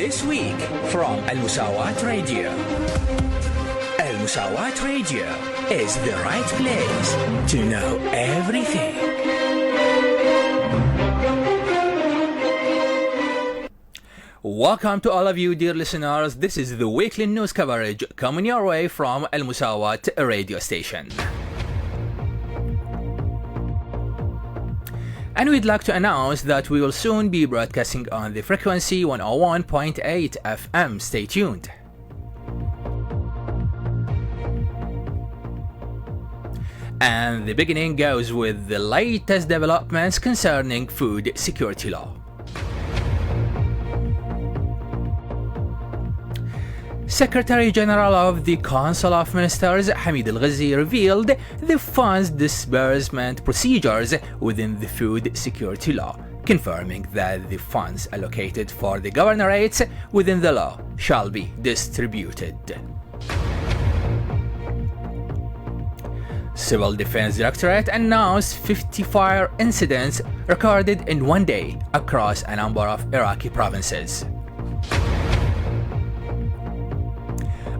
This week from Al-Musawat Radio. Al-Musawat Radio is the right place to know everything. Welcome to all of you, dear listeners. This is the weekly news coverage coming your way from Al-Musawat radio station. And we'd like to announce that we will soon be broadcasting on the frequency 101.8 FM. Stay tuned. And the beginning goes with the latest developments concerning food security law. Secretary General of the Council of Ministers Hamid Al-Ghazi revealed the funds disbursement procedures within the food security law, confirming that the funds allocated for the governorates within the law shall be distributed. Civil Defense Directorate announced 50 fire incidents recorded in one day across a number of Iraqi provinces.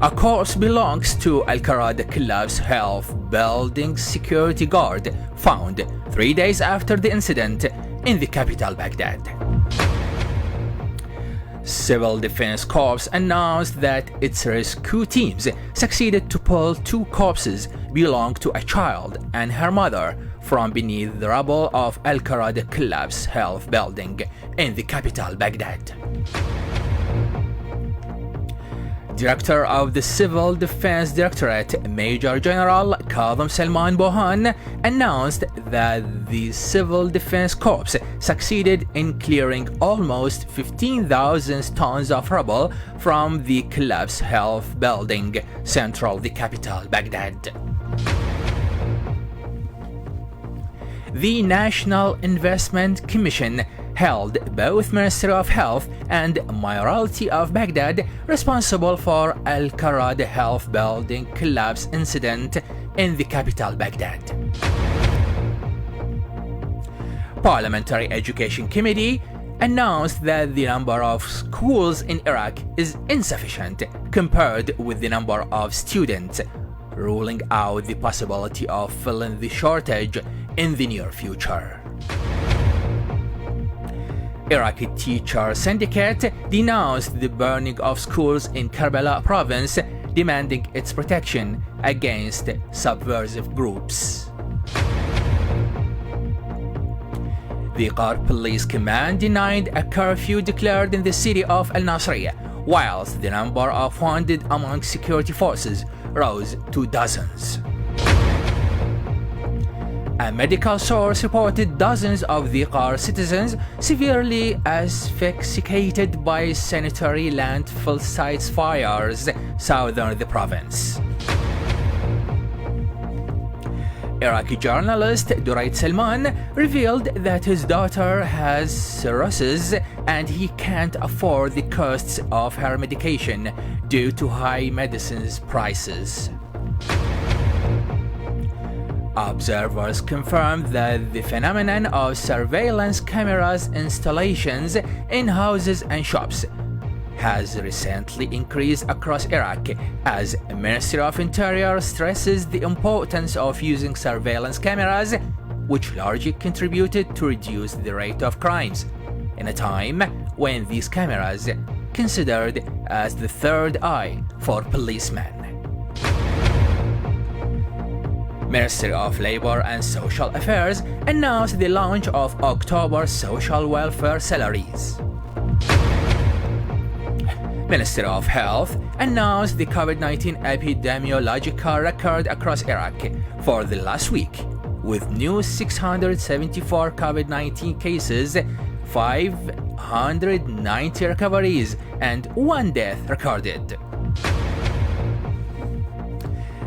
A corpse belongs to Al-Qarada collapse health building security guard found 3 days after the incident in the capital Baghdad. Civil Defense Corps announced that its rescue teams succeeded to pull 2 corpses belonging to a child and her mother from beneath the rubble of Al-Qarada collapse health building in the capital Baghdad. Director of the Civil Defense Directorate, Major General Kadhim Salman Bohan, announced that the Civil Defense Corps succeeded in clearing almost 15,000 tons of rubble from the collapsed health building central the capital Baghdad. The National Investment Commission held both Ministry of Health and Mayoralty of Baghdad responsible for Al-Qarada Health Building collapse incident in the capital Baghdad. Parliamentary Education Committee announced that the number of schools in Iraq is insufficient compared with the number of students, ruling out the possibility of filling the shortage in the near future. Iraqi Teacher Syndicate denounced the burning of schools in Karbala province, demanding its protection against subversive groups. The Qar Police Command denied a curfew declared in the city of Al-Nasiriyah, whilst the number of wounded among security forces rose to dozens. A medical source reported dozens of the Qar citizens severely asphyxiated by sanitary landfill sites fires southern the province. Iraqi journalist Durayt Salman revealed that his daughter has cirrhosis and he can't afford the costs of her medication due to high medicines prices. Observers confirmed that the phenomenon of surveillance cameras installations in houses and shops has recently increased across Iraq as the Ministry of Interior stresses the importance of using surveillance cameras, which largely contributed to reduce the rate of crimes, in a time when these cameras considered as the third eye for policemen. Ministry of Labour and Social Affairs announced the launch of October social welfare salaries. Ministry of Health announced the COVID-19 epidemiological record across Iraq for the last week, with new 674 COVID-19 cases, 590 recoveries, and 1 death recorded.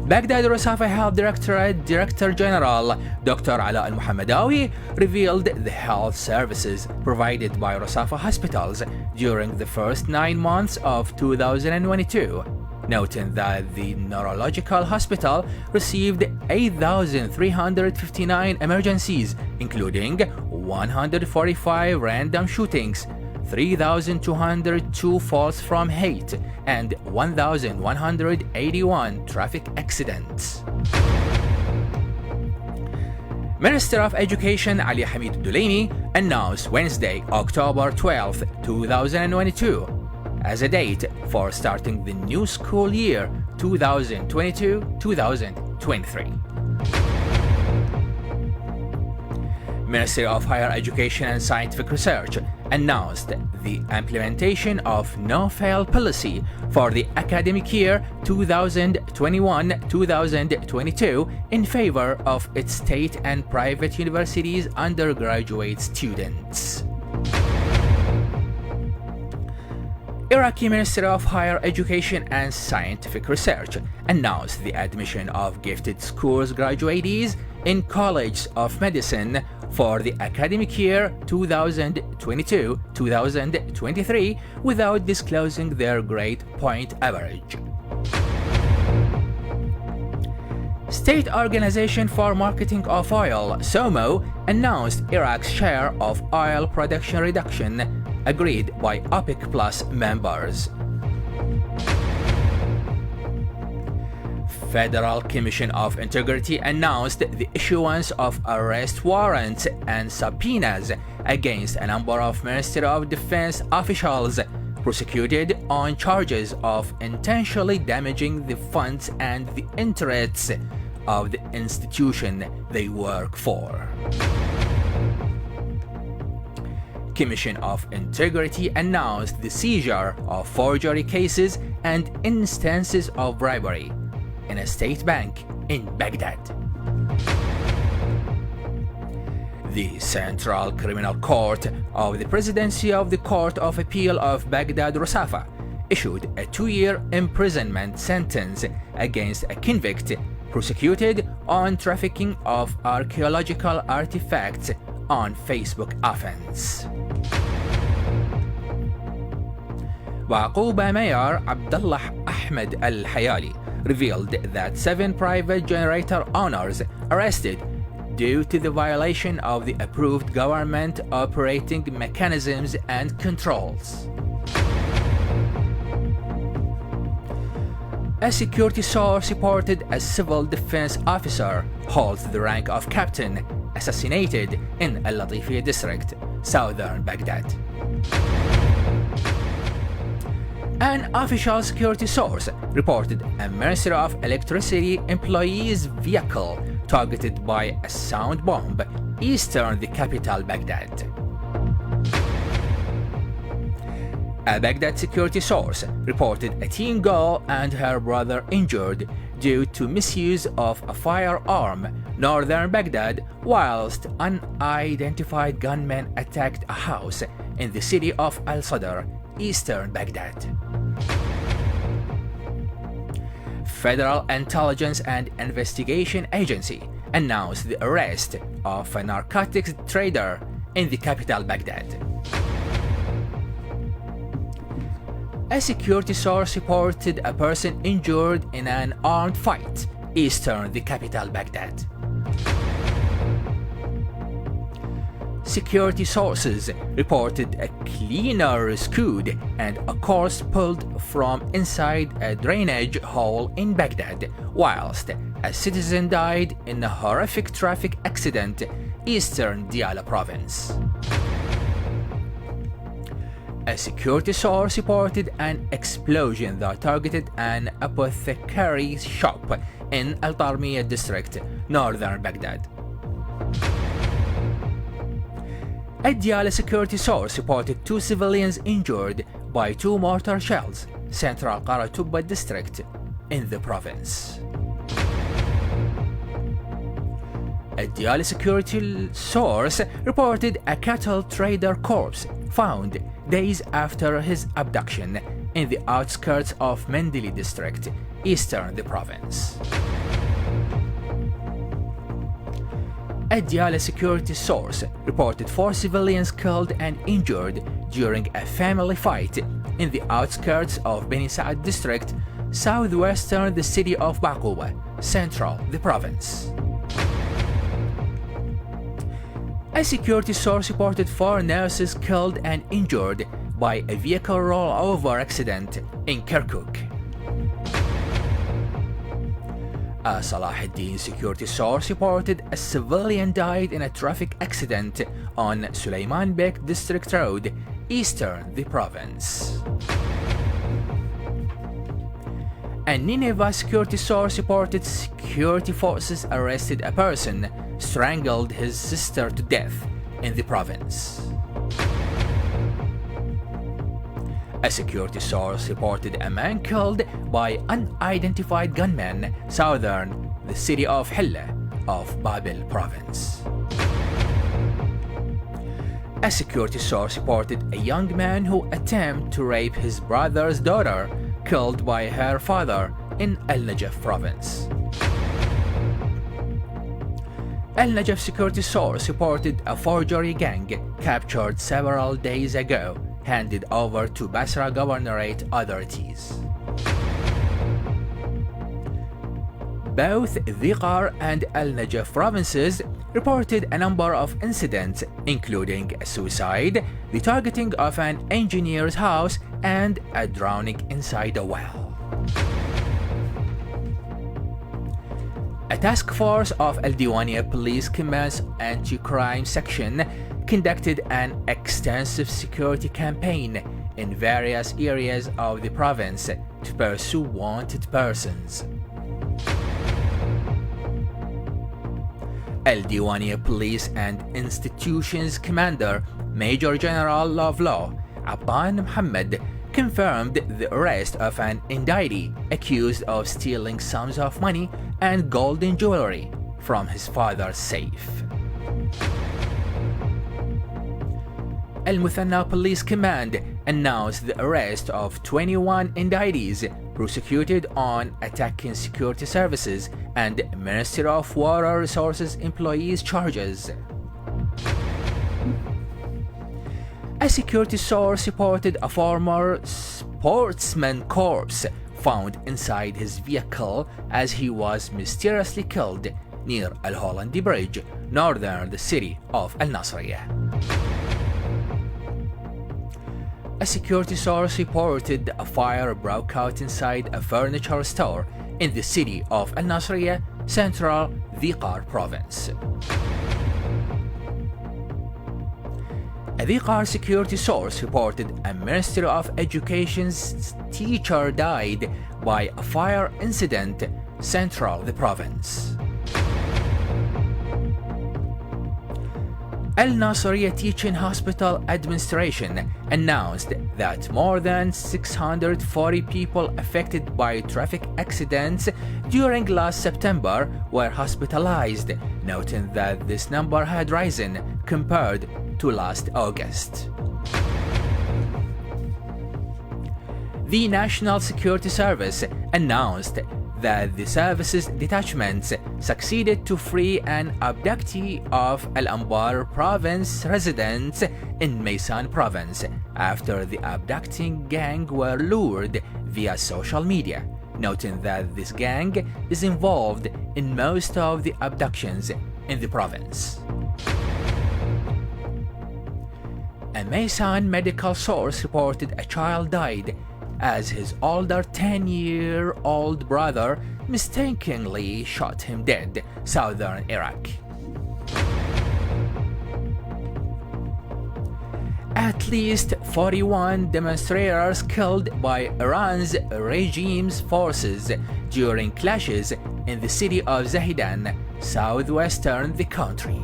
Baghdad Rosafa Health Directorate Director General Dr. Ala Al-Muhammadawi revealed the health services provided by Rosafa hospitals during the first 9 months of 2022, noting that the neurological hospital received 8,359 emergencies, including 145 random shootings, 3,202 falls from hate, and 1,181 traffic accidents. Minister of Education Ali Hamid Dulaimi announced Wednesday, October 12, 2022, as a date for starting the new school year 2022-2023. Ministry of Higher Education and Scientific Research announced the implementation of no-fail policy for the academic year 2021-2022 in favor of its state and private universities' undergraduate students. Iraqi Ministry of Higher Education and Scientific Research announced the admission of gifted schools graduatees in Colleges of Medicine for the academic year 2022-2023 without disclosing their grade point average. State Organization for Marketing of Oil, SOMO, announced Iraq's share of oil production reduction agreed by OPEC Plus members. Federal Commission of Integrity announced the issuance of arrest warrants and subpoenas against a number of Ministry of Defense officials prosecuted on charges of intentionally damaging the funds and the interests of the institution they work for. Commission of Integrity announced the seizure of forgery cases and instances of bribery in a state bank in Baghdad. The Central Criminal Court of the Presidency of the Court of Appeal of Baghdad Rusafa issued a 2-year imprisonment sentence against a convict prosecuted on trafficking of archaeological artifacts on Facebook offense. وعقوبة Mayor Abdullah Ahmed Al-Hayali revealed that 7 private generator owners arrested due to the violation of the approved government operating mechanisms and controls. A security source reported a civil defense officer holds the rank of captain assassinated in Al-Latifiyah district, southern Baghdad. An official security source reported a Ministry of Electricity employee's vehicle targeted by a sound bomb eastern the capital Baghdad. A Baghdad security source reported a teen girl and her brother injured due to misuse of a firearm northern Baghdad whilst unidentified gunmen attacked a house in the city of Al-Sadr, eastern Baghdad. Federal Intelligence and Investigation Agency announced the arrest of a narcotics trader in the capital Baghdad. A security source reported a person injured in an armed fight eastern the capital Baghdad. Security sources reported a cleaner rescued and a corpse pulled from inside a drainage hole in Baghdad, whilst a citizen died in a horrific traffic accident eastern Diyala province. A security source reported an explosion that targeted an apothecary shop in Al-Tarmiya district, northern Baghdad. A Diyala security source reported 2 civilians injured by 2 mortar shells, central Qaratubba district in the province. A Diyala security source reported a cattle trader corpse found days after his abduction in the outskirts of Mendili district, eastern the province. A Diyala security source reported 4 civilians killed and injured during a family fight in the outskirts of Beni Saad district, southwestern the city of Baqouba, central the province. A security source reported 4 nurses killed and injured by a vehicle rollover accident in Kirkuk. A Salah ad-Din security source reported a civilian died in a traffic accident on Suleiman Bek District Road, eastern the province. A Nineveh security source reported security forces arrested a person strangled his sister to death in the province. A security source reported a man killed by unidentified gunmen southern the city of Hilla of Babil province. A security source reported a young man who attempted to rape his brother's daughter killed by her father in Al-Najaf province. Al-Najaf security source reported a forgery gang captured several days ago handed over to Basra Governorate authorities. Both Dhiqar and Al-Najaf provinces reported a number of incidents, including a suicide, the targeting of an engineer's house, and a drowning inside a well. A task force of Al-Diwaniyah Police Command's anti-crime section conducted an extensive security campaign in various areas of the province to pursue wanted persons. Al-Diwaniyah Police and Institutions Commander Major General of Law Abban Muhammad confirmed the arrest of an indictee accused of stealing sums of money and golden jewelry from his father's safe. Al-Muthanna Police Command announced the arrest of 21 indictees prosecuted on attacking security services and Ministry of Water Resources employees charges. A security source reported a former sportsman corpse found inside his vehicle as he was mysteriously killed near Al-Hollandi Bridge, northern the city of Al-Nasriyah. A security source reported a fire broke out inside a furniture store in the city of Al-Nasriyah, central Dhiqar province. A Dhiqar security source reported a Ministry of Education's teacher died by a fire incident central the province. Al-Nasriyah Teaching Hospital Administration announced that more than 640 people affected by traffic accidents during last September were hospitalized, noting that this number had risen compared to last August. The National Security Service announced that the service's detachments succeeded to free an abductee of Al-Anbar province residents in Maysan province after the abducting gang were lured via social media, noting that this gang is involved in most of the abductions in the province. A Maysan medical source reported a child died as his older 10-year-old brother mistakenly shot him dead, southern Iraq. At least 41 demonstrators killed by Iran's regime's forces during clashes in the city of Zahedan, southwestern the country.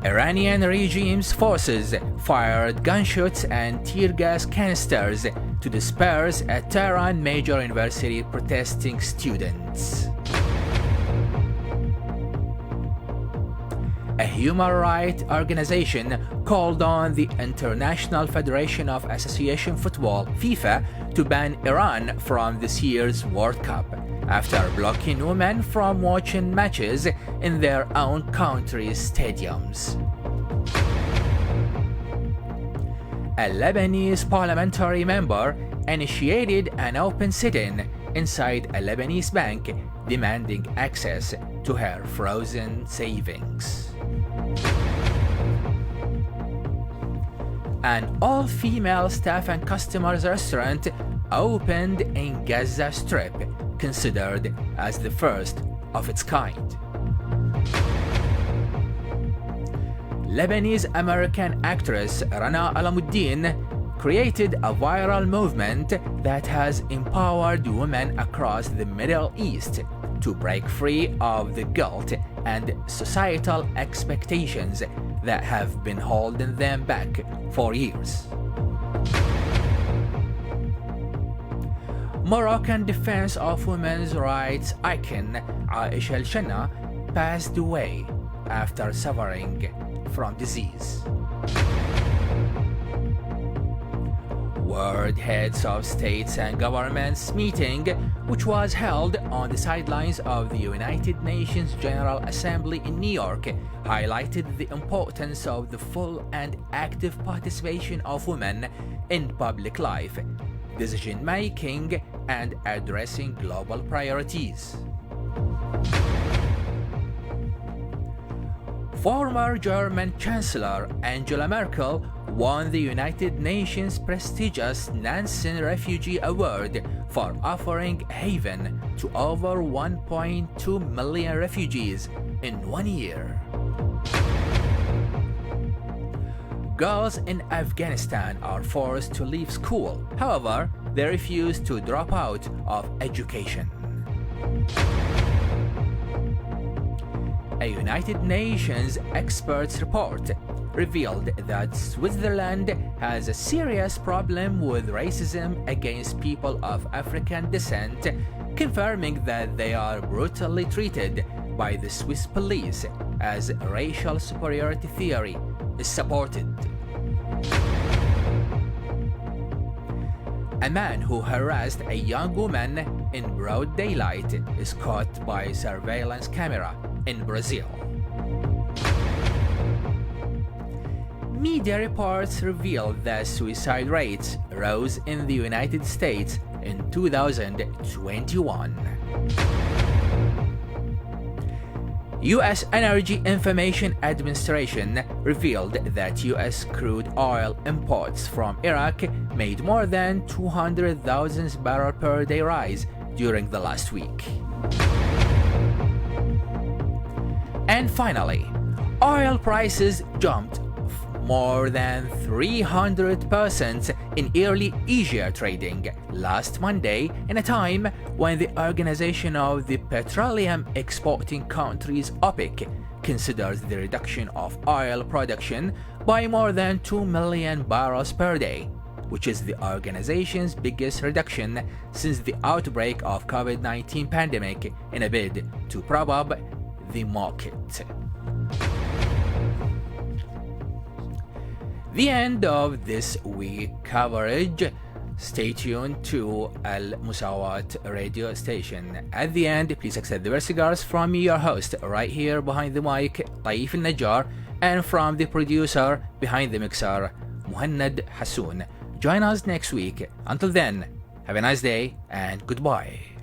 Iranian regime's forces fired gunshots and tear gas canisters to disperse a Tehran major university protesting students. A human rights organization called on the International Federation of Association Football (FIFA) to ban Iran from this year's World Cup after blocking women from watching matches in their own country's stadiums. A Lebanese parliamentary member initiated an open sit-in inside a Lebanese bank demanding access to her frozen savings. An all-female staff and customers restaurant opened in Gaza Strip, considered as the first of its kind. Lebanese-American actress Rana Alamuddin created a viral movement that has empowered women across the Middle East to break free of the guilt and societal expectations that have been holding them back for years. Moroccan Defense of Women's Rights icon Aisha El-Shanna passed away after suffering from disease. World Heads of States and Governments meeting, which was held on the sidelines of the United Nations General Assembly in New York, highlighted the importance of the full and active participation of women in public life, decision-making, and addressing global priorities. Former German Chancellor Angela Merkel won the United Nations prestigious Nansen Refugee Award for offering haven to over 1.2 million refugees in 1 year. Girls in Afghanistan are forced to leave school. However, they refuse to drop out of education. A United Nations experts report revealed that Switzerland has a serious problem with racism against people of African descent, confirming that they are brutally treated by the Swiss police as racial superiority theory is supported. A man who harassed a young woman in broad daylight is caught by surveillance camera in Brazil. Media reports revealed that suicide rates rose in the United States in 2021. U.S. Energy Information Administration revealed that U.S. crude oil imports from Iraq made more than 200,000 barrels per day rise during the last week. And finally, oil prices jumped more than 300% in early Asia trading last Monday, in a time when the Organization of the Petroleum Exporting Countries OPEC considers the reduction of oil production by more than 2 million barrels per day, which is the organization's biggest reduction since the outbreak of COVID-19 pandemic, in a bid to prop up the market. The end of this week coverage. Stay tuned to AL-Musawat radio station. At the end, please accept the best cigars from me, your host, right here behind the mic, النجار, and from the producer behind the mixer, Mehند Hassoun. Join us next week. Until then, have a nice day and goodbye.